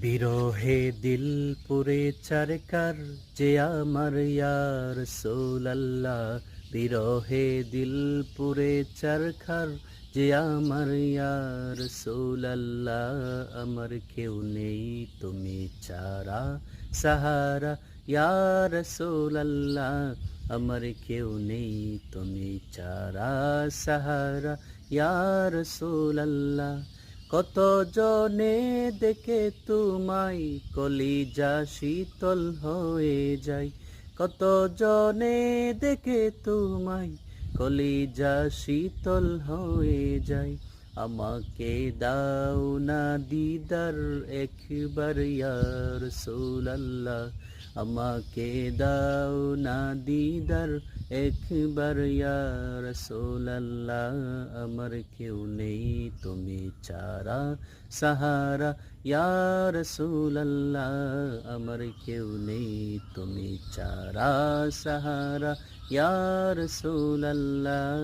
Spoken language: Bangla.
বিরহে দিল পুরে চারকার যে আমার ইয়া রাসূলুল্লাহ। বিরহে দিল পুরে চারখার যে আমার ইয়া রাসূলুল্লাহ। আমার কেউ নেই তুমি ছাড়া সাহারা ইয়া রাসূলুল্লাহ। আমার কেউ নেই তুমি ছাড়া সাহারা ইয়া রাসূলুল্লাহ। কত জনে দেখে তোমায় কলিজা শীতল হয়ে যায়। কত জনে দেখে তোমায় কলিজা শীতল হয়ে যায়। আমাকে দাও না দিদার একবার ইয়া রাসূলুল্লাহ। আমাকে দাও না দিদার একবার ইয়া রাসূলুল্লাহ। আমার কেউ নেই তুমি ছাড়া সাহারা ইয়া রাসূলুল্লাহ। আমার কেউ নেই তুমি ছাড়া সাহারা ইয়া রাসূলুল্লাহ।